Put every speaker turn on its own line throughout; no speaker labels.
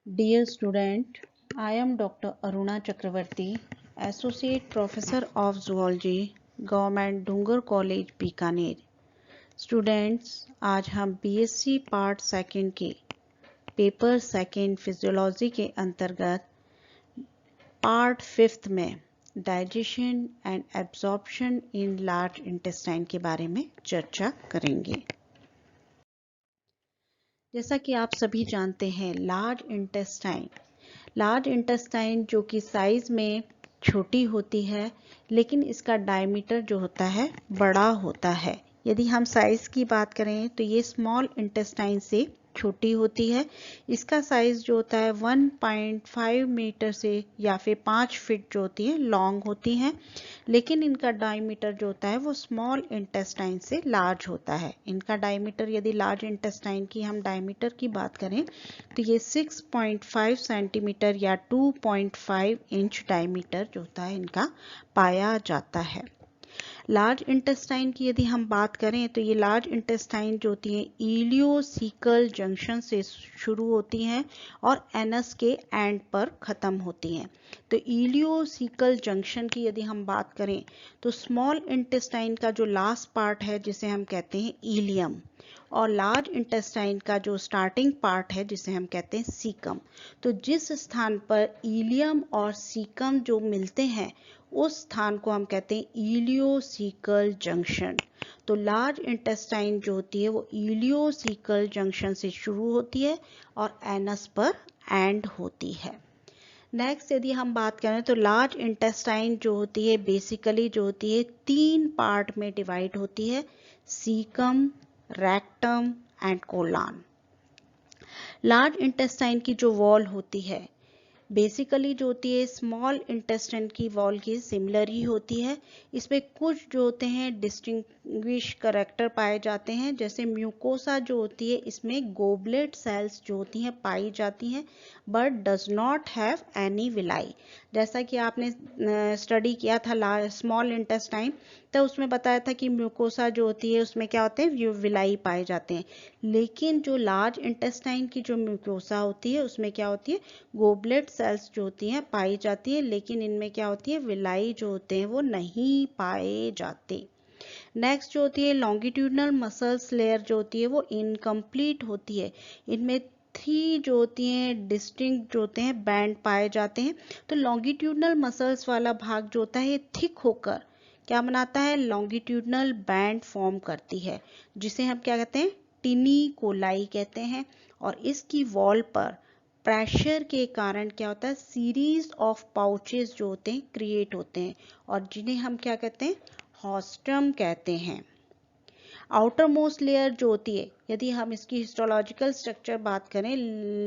Dear student, I am Dr. Aruna Chakravarti, Associate Professor of Zoology, Government Dungar College, Bikaner. Students, आज हम BSc part second के paper second physiology के अंतर्गत part fifth में digestion and absorption in large intestine के बारे में चर्चा करेंगे। जैसा कि आप सभी जानते हैं, लार्ज इंटेस्टाइन जो कि साइज में छोटी होती है, लेकिन इसका डायमीटर जो होता है बड़ा होता है। यदि हम साइज की बात करें तो ये स्मॉल इंटेस्टाइन से छोटी होती है। इसका साइज जो होता है 1.5 मीटर से या फिर 5 फीट जो होती है लॉन्ग होती हैं, लेकिन इनका डायमीटर जो होता है वो स्मॉल इंटेस्टाइन से लार्ज होता है। इनका डायमीटर, यदि लार्ज इंटेस्टाइन की हम डायमीटर की बात करें तो ये 6.5 सेंटीमीटर या 2.5 इंच डायमीटर जो होता है इनका पाया जाता है। लार्ज इंटेस्टाइन की यदि हम बात करें तो ये लार्ज इंटेस्टाइन जो होती है इलियोसिकल जंक्शन से शुरू होती हैं और एनस के एंड पर ख़त्म होती हैं। तो इलियोसिकल जंक्शन की यदि हम बात करें तो स्मॉल इंटेस्टाइन का जो लास्ट पार्ट है जिसे हम कहते हैं इलियम, और लार्ज इंटेस्टाइन का जो स्टार्टिंग पार्ट है जिसे हम कहते हैं सीकम। तो जिस स्थान पर इलियम और सीकम जो मिलते हैं उस स्थान को हम कहते हैं इलियोसिकल जंक्शन। तो लार्ज इंटेस्टाइन जो होती है वो इलियोसिकल जंक्शन से शुरू होती है और एनस पर एंड होती है। नेक्स्ट यदि हम बात करें तो लार्ज इंटेस्टाइन जो होती है बेसिकली जो होती है 3 पार्ट में डिवाइड होती है, caecum, rectum and colon. Large intestine की जो वॉल होती है बेसिकली जो होती है स्मॉल इंटेस्टाइन की वॉल की सिमिलर ही होती है। इसमें कुछ जो होते हैं डिस्टिंग्विश करैक्टर पाए जाते हैं, जैसे म्यूकोसा जो होती है इसमें गोबलेट सेल्स जो होती हैं पाई जाती हैं but does not have any villi. जैसा कि आपने स्टडी किया था स्मॉल इंटेस्टाइन, तो उसमें बताया था कि म्यूकोसा जो होती है उसमें क्या होते हैं विलाई पाए जाते हैं, लेकिन जो लार्ज इंटेस्टाइन की जो म्यूकोसा होती है उसमें क्या होती है गोबलेट सेल्स जो होती हैं पाई जाती है, लेकिन इनमें क्या होती है विलाई जो होते हैं वो नहीं पाए जाते। नेक्स्ट जो होती है लॉन्गिट्यूडनल मसल्स लेयर जो होती है वो इनकम्प्लीट होती है। इनमें 3 जो होती हैं डिस्टिंक्ट जो होते हैं बैंड पाए जाते हैं। तो लॉन्गिट्यूडनल मसल्स वाला भाग जो होता है ये थिक होकर क्या बनाता है लॉन्गिट्यूडनल बैंड फॉर्म करती है, जिसे हम क्या कहते हैं टिनी कोलाई कहते हैं। और इसकी वॉल पर प्रेशर के कारण क्या होता है सीरीज ऑफ पाउचेस जो होते हैं क्रिएट होते हैं, और जिन्हें हम क्या कहते हैं हॉस्टम कहते हैं। आउटर मोस्ट लेयर जो होती है, यदि हम इसकी हिस्टोलॉजिकल स्ट्रक्चर बात करें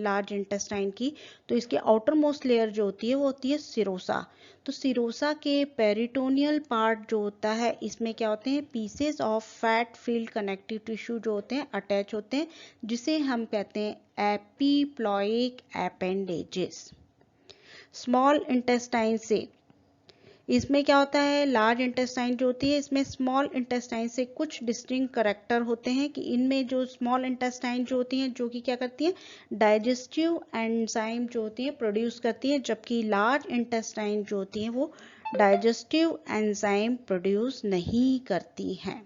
लार्ज इंटेस्टाइन की, तो इसके आउटर मोस्ट लेयर जो होती है वो होती है सिरोसा। तो सिरोसा के पेरिटोनियल पार्ट जो होता है इसमें क्या होते हैं pieces of fat field connective tissue जो होते हैं अटैच होते हैं, जिसे हम कहते हैं एपीप्लॉइक अपेंडेजेस। स्मॉल इंटेस्टाइन से इसमें क्या होता है लार्ज इंटेस्टाइन जो होती है इसमें स्मॉल इंटेस्टाइन से कुछ डिस्टिंक्ट करैक्टर होते हैं कि इनमें जो स्मॉल इंटेस्टाइन जो होती हैं जो कि क्या करती हैं डाइजेस्टिव एंजाइम जो होती हैं प्रोड्यूस करती हैं, जबकि लार्ज इंटेस्टाइन जो होती हैं वो डाइजेस्टिव एंजाइम प्रोड्यूस नहीं करती हैं।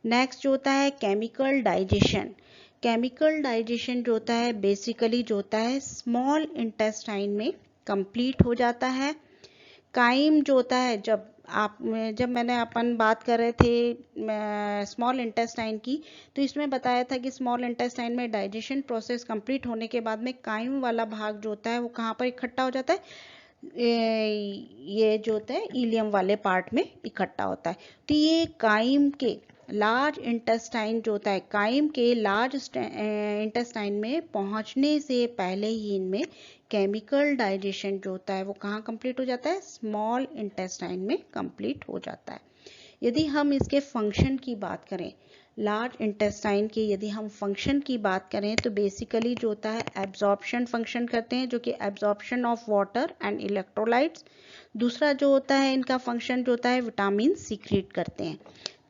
नेक्स्ट जो होता है केमिकल डाइजेशन। केमिकल डाइजेशन जो होता है बेसिकली जो होता है स्मॉल इंटेस्टाइन में कंप्लीट हो जाता है। काइम जो होता है जब मैंने अपन बात कर रहे थे स्मॉल इंटेस्टाइन की, तो इसमें बताया था कि स्मॉल इंटेस्टाइन में डाइजेशन प्रोसेस कंप्लीट होने के बाद में काइम वाला भाग जो होता है वो कहाँ पर इकट्ठा हो जाता है ये जो होता है इलियम वाले पार्ट में इकट्ठा होता है। तो ये काइम के लार्ज इंटेस्टाइन जो होता है काइम के लार्ज इंटेस्टाइन में पहुंचने से पहले ही इनमें केमिकल डाइजेशन जो होता है वो कहाँ कंप्लीट हो जाता है स्मॉल इंटेस्टाइन में कंप्लीट हो जाता है। यदि हम इसके फंक्शन की बात करें लार्ज इंटेस्टाइन के, यदि हम फंक्शन की बात करें तो बेसिकली जो होता है एब्जॉर्प्शन फंक्शन करते हैं, जो कि absorption of water and electrolytes. दूसरा जो होता है इनका फंक्शन जो होता है विटामिन सीक्रेट करते हैं।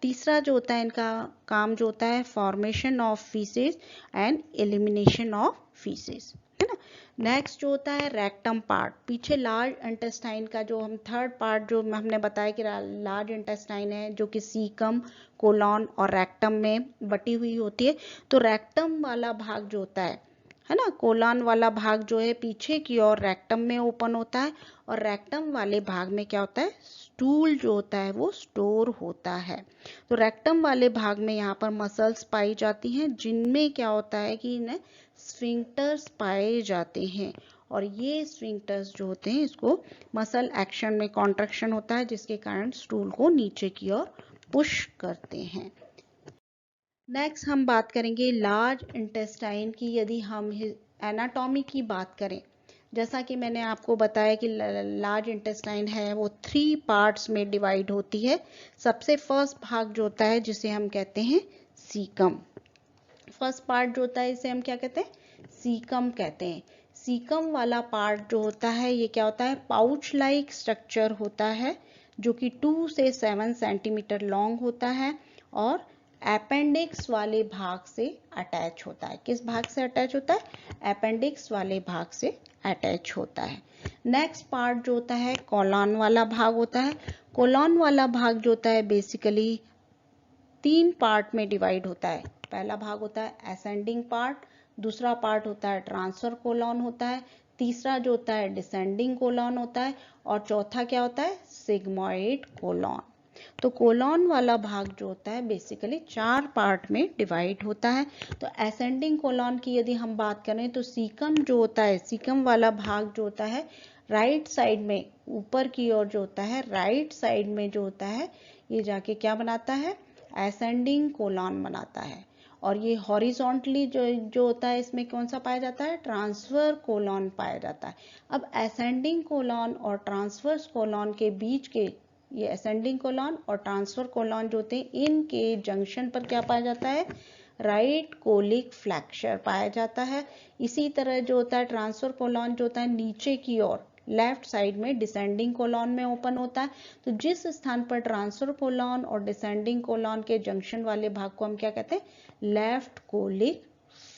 तीसरा जो होता है इनका काम जो होता है formation of faeces and elimination of faeces, है ना। नेक्स्ट जो होता है रेक्टम पार्ट, पीछे लार्ज इंटेस्टाइन का जो हम थर्ड पार्ट जो हमने बताया कि लार्ज इंटेस्टाइन है जो कि सीकम, कोलॉन और रेक्टम में बटी हुई होती है। तो रेक्टम वाला भाग जो होता है ना, कोलॉन वाला भाग जो है पीछे की ओर रेक्टम में ओपन होता है, और रेक्टम वाले भाग में क्या होता है, स्टूल जो होता है वो स्टोर होता है। तो रेक्टम वाले भाग में यहाँ पर मसल्स पाई जाती हैं जिनमें क्या होता है कि इन्हें स्फिंक्टर्स पाए जाते हैं, और ये स्फिंक्टर्स जो होते हैं इसको मसल एक्शन में कॉन्ट्रैक्शन होता है जिसके कारण स्टूल को नीचे की ओर पुश करते हैं। नेक्स्ट हम बात करेंगे लार्ज इंटेस्टाइन की। यदि हम एनाटॉमी की बात करें, जैसा कि मैंने आपको बताया कि लार्ज इंटेस्टाइन है वो 3 पार्ट्स में डिवाइड होती है। सबसे फर्स्ट भाग जो होता है जिसे हम कहते हैं सीकम, फर्स्ट पार्ट जो होता है इसे हम क्या कहते हैं, सीकम कहते हैं। सीकम वाला पार्ट जो होता है ये क्या होता है, पाउच लाइक स्ट्रक्चर होता है जो कि 2 से 7 सेंटीमीटर लॉन्ग होता है और अपेंडिक्स वाले भाग से अटैच होता है। किस भाग से अटैच होता है, अपेंडिक्स वाले भाग से अटैच होता है। नेक्स्ट पार्ट जो होता है कोलॉन वाला भाग होता है। कोलॉन वाला भाग जो होता है बेसिकली 3 पार्ट में डिवाइड होता है। पहला भाग होता है असेंडिंग पार्ट, दूसरा पार्ट होता है ट्रांसफर कोलॉन होता है, तीसरा जो होता है डिसेंडिंग कोलॉन होता है, और चौथा क्या होता है, सिग्मॉइड कोलॉन। तो कोलॉन वाला भाग जो होता है बेसिकली 4 पार्ट में डिवाइड होता है। तो असेंडिंग कोलॉन की यदि हम बात करें तो सीकम जो होता है, सीकम वाला भाग जो होता है राइट साइड में, ऊपर की ओर जो होता है राइट साइड में जो होता है ये जाके क्या बनाता है, असेंडिंग कोलॉन बनाता है। और ये हॉरिजॉन्टली जो होता है इसमें कौन सा पाया जाता है, ट्रांसफर कोलॉन पाया जाता है। अब असेंडिंग कोलॉन और ट्रांसफर कोलॉन के बीच के, ये असेंडिंग कोलॉन और ट्रांसफर कोलॉन जो होते हैं इनके जंक्शन पर क्या पाया जाता है, राइट कोलिक फ्लैक्चर पाया जाता है। इसी तरह जो होता है ट्रांसफर कोलॉन जो होता है नीचे की ओर लेफ्ट साइड में डिसेंडिंग कोलॉन में ओपन होता है। तो जिस स्थान पर ट्रांसफर कोलॉन और डिसेंडिंग कोलॉन के जंक्शन वाले भाग को हम क्या कहते हैं, लेफ्ट कोलिक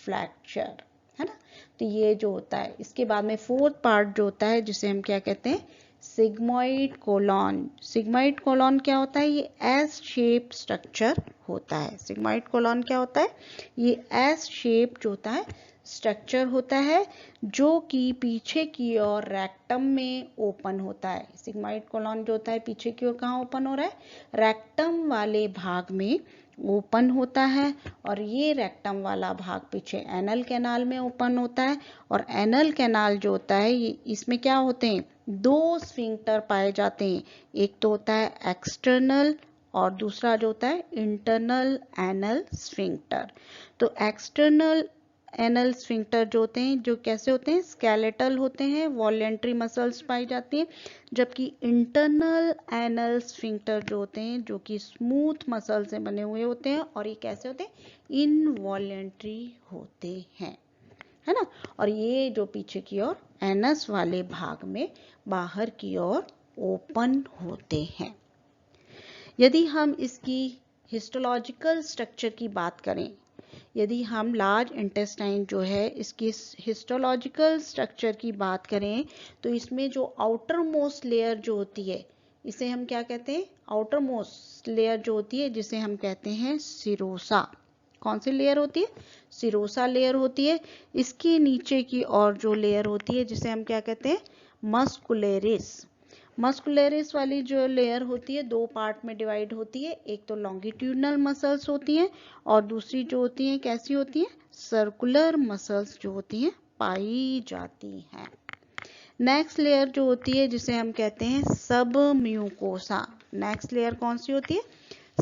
फ्रैक्चर, है ना। तो ये जो होता है, इसके बाद में फोर्थ पार्ट जो होता है जिसे हम क्या कहते हैं, सिग्मॉइड कोलॉन। सिग्मॉइड कोलॉन क्या होता है, ये एस शेप स्ट्रक्चर होता है। सिग्मॉइड कोलॉन क्या होता है, ये एस शेप जो होता है स्ट्रक्चर होता है जो कि पीछे की ओर रेक्टम में ओपन होता है। सिग्मॉइड कोलॉन जो होता है पीछे की ओर कहाँ ओपन हो रहा है, रेक्टम वाले भाग में ओपन होता है, और ये रेक्टम वाला भाग पीछे एनल कैनाल में ओपन होता है। और एनल कैनाल जो होता है ये, इसमें क्या होते हैं, 2 स्फिंक्टर पाए जाते हैं। एक तो होता है एक्सटर्नल और दूसरा जो होता है इंटरनल एनल स्फिंक्टर। तो एक्सटर्नल एनल स्फिंक्टर जो होते हैं जो कैसे होते हैं, स्केलेटल होते हैं, वॉलेंट्री मसल्स पाई जाती हैं, जबकि इंटरनल एनल स्फिंक्टर जो होते हैं जो कि स्मूथ मसल से बने हुए होते हैं, और ये कैसे होते हैं, इनवॉलेंट्री होते हैं, है ना। और ये जो पीछे की ओर एनस वाले भाग में बाहर की ओर ओपन होते हैं। यदि हम इसकी हिस्टोलॉजिकल स्ट्रक्चर की बात करें, यदि हम लार्ज इंटेस्टाइन जो है इसकी हिस्टोलॉजिकल स्ट्रक्चर की बात करें तो इसमें जो आउटर मोस्ट लेयर जो होती है इसे हम क्या कहते हैं, आउटर मोस्ट लेयर जो होती है जिसे हम कहते हैं सिरोसा। कौन सी लेयर होती है, सिरोसा लेयर होती है। इसके नीचे की और जो लेयर होती है जिसे हम क्या कहते हैं, मस्कुलेरिस। मस्कुलरिस वाली जो लेयर होती है 2 पार्ट में डिवाइड होती है। एक तो लॉन्गिट्यूडनल मसल्स होती हैं और दूसरी जो होती हैं कैसी होती हैं, सर्कुलर मसल्स जो होती हैं पाई जाती हैं। नेक्स्ट लेयर जो होती है जिसे हम कहते हैं सब म्यूकोसा। नेक्स्ट लेयर कौन सी होती है,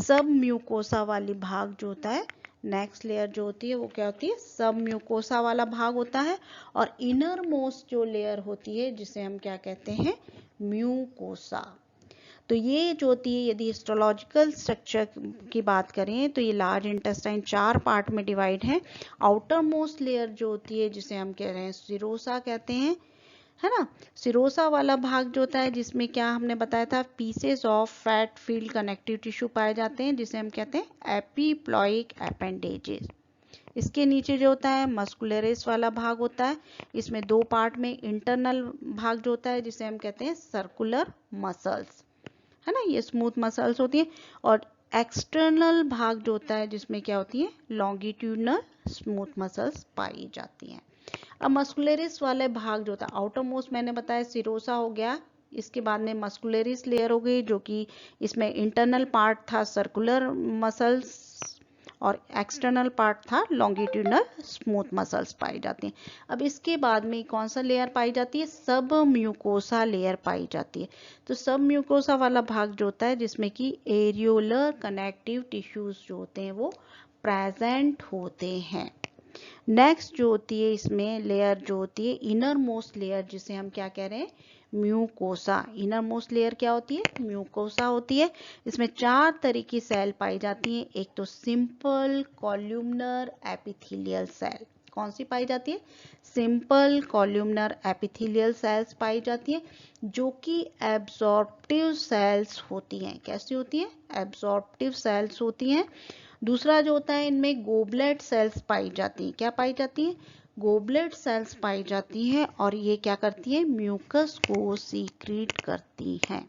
सब म्यूकोसा वाली भाग जो होता है, नेक्स्ट लेयर जो होती है वो क्या होती है, सब म्यूकोसा वाला भाग होता है। और इनर मोस्ट जो लेयर होती है जिसे हम क्या कहते हैं, म्यूकोसा। तो ये जो होती है, यदि हिस्टोलॉजिकल स्ट्रक्चर की बात करें तो ये लार्ज इंटेस्टाइन 4 पार्ट में डिवाइड है। आउटर मोस्ट लेयर जो होती है जिसे हम कह रहे हैं सिरोसा कहते हैं, है ना। सिरोसा वाला भाग जो होता है जिसमें क्या हमने बताया था, pieces of fat field connective tissue पाए जाते हैं जिसे हम कहते हैं एपीप्लॉइक अपेंडेजेस। इसके नीचे जो होता है मस्कुलरिस वाला भाग होता है। इसमें दो पार्ट में इंटरनल भाग जो होता है जिसे हम कहते हैं सर्कुलर मसल्स, है ना, ये स्मूथ मसल्स होती है। और एक्सटर्नल भाग जो होता है जिसमें क्या होती है लॉन्गिट्यूडनल स्मूथ मसल्स पाई जाती हैं। अब मस्कुलरिस वाले भाग जो होता है आउटर मोस्ट मैंने बताया सिरोसा हो गया, इसके बाद में मस्कुलरिस लेयर हो गई जो कि इसमें इंटरनल पार्ट था सर्कुलर मसल्स और एक्सटर्नल पार्ट था लॉन्गिट्यूडनल स्मूथ मसल्स पाई जाती हैं। अब इसके बाद में कौन सा लेयर पाई जाती है, सब म्यूकोसा लेयर पाई जाती है। तो सब म्यूकोसा वाला भाग जो होता है जिसमें कि एरियोलर कनेक्टिव टिश्यूज जो होते हैं वो प्रेजेंट होते हैं। नेक्स्ट जो होती है इसमें लेयर जो होती है इनर मोस्ट लेयर जिसे हम क्या कह रहे हैं म्यूकोसा। इनर मोस्ट लेयर क्या होती है म्यूकोसा होती है। इसमें 4 तरह की सेल पाई जाती हैं। एक तो सिंपल कॉल्यूमनर एपिथेलियल सेल, कौन सी पाई जाती है सिंपल कॉल्यूमनर एपिथेलियल सेल्स पाई जाती है जो कि एब्जॉर्प्टिव सेल्स होती हैं। कैसी होती हैं एब्जॉर्प्टिव सेल्स होती हैं। दूसरा जो होता है इनमें गोबलेट सेल्स पाई जाती हैं। क्या पाई जाती है गोबलेट सेल्स पाई जाती हैं और ये क्या करती है म्यूकस को सीक्रेट करती हैं।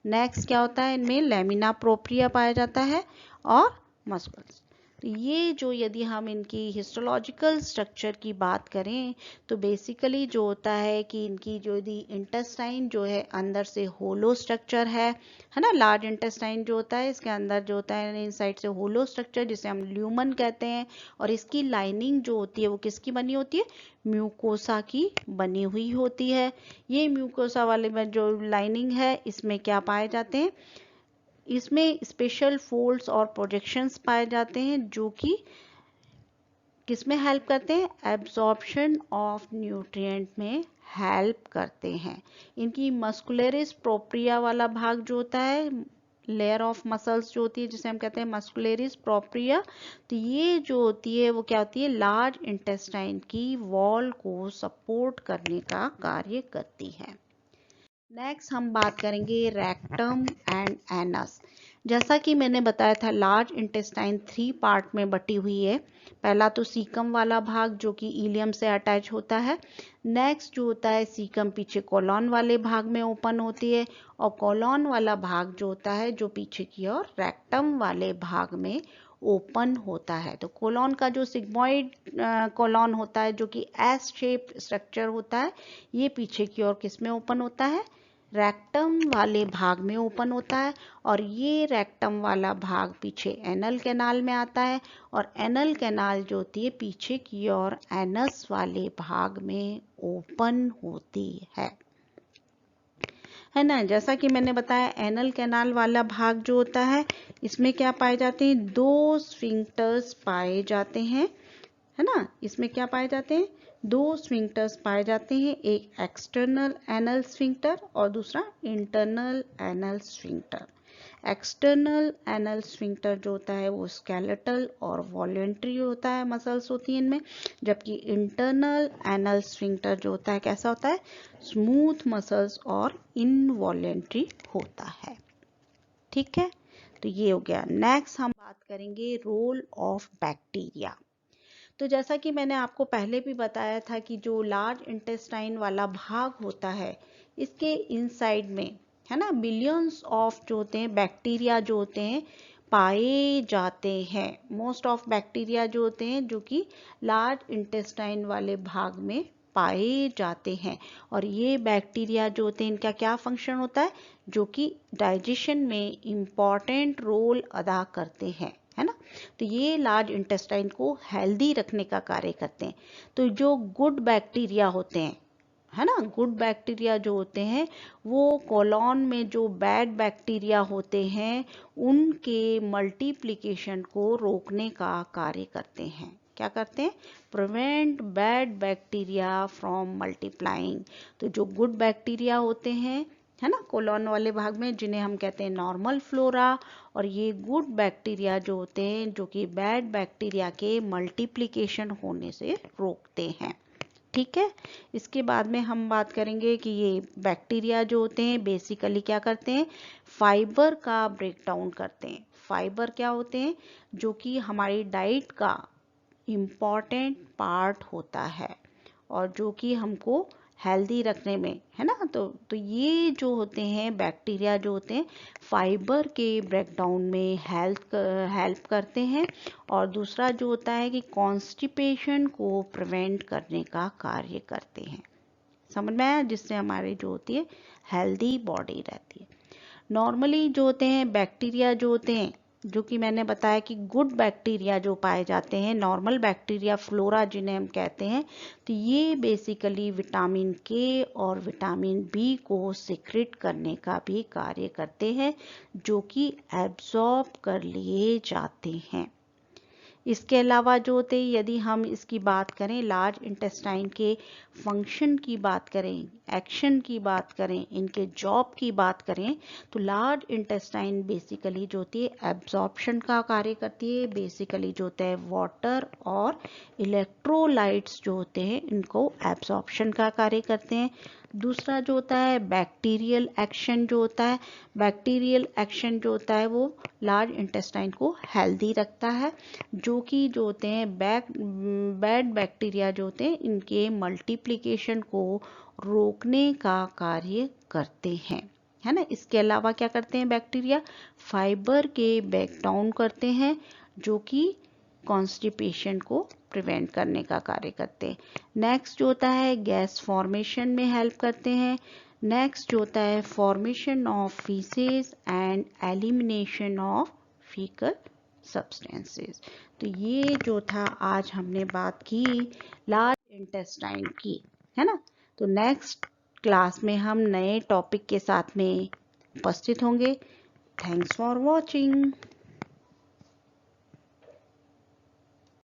नेक्स्ट क्या होता है इनमें लेमिना प्रोप्रिया पाया जाता है और मस्कल्स। तो ये जो यदि हम इनकी हिस्टोलॉजिकल स्ट्रक्चर की बात करें तो बेसिकली जो होता है कि इनकी जो यदि इंटेस्टाइन जो है अंदर से होलो स्ट्रक्चर है ना। लार्ज इंटेस्टाइन जो होता है इसके अंदर जो होता है इनसाइड से होलो स्ट्रक्चर जिसे हम ल्यूमन कहते हैं और इसकी लाइनिंग जो होती है वो किसकी बनी होती है म्यूकोसा की बनी हुई होती है। ये म्यूकोसा वाले में जो लाइनिंग है इसमें क्या पाए जाते हैं इसमें स्पेशल फोल्ड्स और प्रोजेक्शंस पाए जाते हैं जो कि किसमें हेल्प करते हैं एब्जॉर्प्शन ऑफ न्यूट्रिएंट में हेल्प करते हैं। इनकी मस्कुलरिस प्रोप्रिया वाला भाग जो होता है लेयर ऑफ मसल्स जो होती है जिसे हम कहते हैं मस्कुलरिस प्रोप्रिया, तो ये जो होती है वो क्या होती है लार्ज इंटेस्टाइन की वॉल को सपोर्ट करने का कार्य करती है। नेक्स्ट हम बात करेंगे रेक्टम एंड एनस। जैसा कि मैंने बताया था लार्ज इंटेस्टाइन 3 पार्ट में बटी हुई है। पहला तो सीकम वाला भाग जो कि इलियम से अटैच होता है। नेक्स्ट जो होता है सीकम पीछे कोलॉन वाले भाग में ओपन होती है और कोलॉन वाला भाग जो होता है जो पीछे की ओर रेक्टम वाले भाग में ओपन होता है। तो कोलॉन का जो सिग्मॉइड कोलॉन होता है जो कि एस शेप स्ट्रक्चर होता है ये पीछे की ओर किस में ओपन होता है रेक्टम वाले भाग में ओपन होता है और ये रेक्टम वाला भाग पीछे एनल कैनाल में आता है और एनल कैनाल जो होती है पीछे की ओर एनस वाले भाग में ओपन होती है ना। जैसा कि मैंने बताया एनल कैनाल वाला भाग जो होता है इसमें क्या पाए जाते हैं 2 स्फिंक्टर्स पाए जाते हैं, है ना। इसमें क्या पाए जाते हैं 2 स्फिंक्टर्स पाए जाते हैं, एक एक्सटर्नल एनल स्फिंक्टर और दूसरा internal anal sphincter. External anal sphincter जो होता है वो स्केलेटल और वॉलेंट्री होता है मसल्स होती हैं इनमें, जबकि इंटरनल एनल स्फिंक्टर जो होता है कैसा होता है स्मूथ मसल्स और इनवॉलेंट्री होता है। ठीक है, तो ये हो गया। नेक्स्ट हम बात करेंगे रोल ऑफ बैक्टीरिया। तो जैसा कि मैंने आपको पहले भी बताया था कि जो लार्ज इंटेस्टाइन वाला भाग होता है इसके इनसाइड में है ना बिलियंस ऑफ जो होते हैं बैक्टीरिया जो होते हैं पाए जाते हैं। मोस्ट ऑफ बैक्टीरिया जो होते हैं जो कि लार्ज इंटेस्टाइन वाले भाग में पाए जाते हैं और ये बैक्टीरिया जो होते हैं इनका क्या फंक्शन होता है जो कि डाइजेशन में इम्पॉर्टेंट रोल अदा करते हैं, है ना। तो ये लार्ज इंटेस्टाइन को हेल्दी रखने का कार्य करते हैं। तो जो गुड बैक्टीरिया होते हैं है ना गुड बैक्टीरिया जो होते हैं वो कोलॉन में जो बैड बैक्टीरिया होते हैं उनके मल्टीप्लिकेशन को रोकने का कार्य करते हैं। क्या करते हैं prevent bad bacteria from multiplying. तो जो गुड बैक्टीरिया होते हैं है ना कोलॉन वाले भाग में जिन्हें हम कहते हैं नॉर्मल फ्लोरा और ये गुड बैक्टीरिया जो होते हैं जो कि बैड बैक्टीरिया के मल्टीप्लिकेशन होने से रोकते हैं। ठीक है, इसके बाद में हम बात करेंगे कि ये बैक्टीरिया जो होते हैं बेसिकली क्या करते हैं फाइबर का ब्रेक डाउन करते हैं। फाइबर क्या होते हैं जो कि हमारी डाइट का इम्पॉर्टेंट पार्ट होता है और जो कि हमको हेल्दी रखने में, है ना। तो ये जो होते हैं बैक्टीरिया जो होते हैं फाइबर के ब्रेकडाउन में हेल्प करते हैं। और दूसरा जो होता है कि कॉन्स्टिपेशन को प्रिवेंट करने का कार्य करते हैं। समझ में आया, जिससे हमारी जो होती है हेल्दी बॉडी रहती है। नॉर्मली जो होते हैं बैक्टीरिया जो होते हैं, जो कि मैंने बताया कि गुड बैक्टीरिया जो पाए जाते हैं, नॉर्मल बैक्टीरिया फ्लोरा जिन्हें हम कहते हैं, तो ये बेसिकली विटामिन के और विटामिन बी को सिक्रेट करने का भी कार्य करते हैं, जो कि एब्जॉर्ब कर लिए जाते हैं। इसके अलावा जो होते हैं, यदि हम इसकी बात करें, लार्ज इंटेस्टाइन के फंक्शन की बात करें, एक्शन की बात करें, इनके जॉब की बात करें, तो लार्ज इंटेस्टाइन बेसिकली जो होती है एब्जॉर्प्शन का कार्य करती है। बेसिकली जो होता है वाटर और इलेक्ट्रोलाइट्स जो होते हैं इनको एब्जॉर्प्शन का कार्य करते हैं। दूसरा जो होता है बैक्टीरियल एक्शन जो होता है, बैक्टीरियल एक्शन जो होता है वो लार्ज इंटेस्टाइन को हेल्दी रखता है, जो कि जो होते हैं बैड बैक्टीरिया जो होते हैं इनके मल्टीप्लिकेशन को रोकने का कार्य करते हैं, है ना। इसके अलावा क्या करते हैं बैक्टीरिया, फाइबर के ब्रेक डाउन करते हैं, जो कि कॉन्स्टिपेशन को प्रिवेंट करने का कार्य करते हैं। नेक्स्ट जो होता है गैस फॉर्मेशन में हेल्प करते हैं। नेक्स्ट जो होता है formation of faeces and elimination of faecal substances. तो ये जो था आज हमने बात की लार्ज इंटेस्टाइन की, है ना। तो नेक्स्ट क्लास में हम नए टॉपिक के साथ में उपस्थित होंगे। Thanks for watching.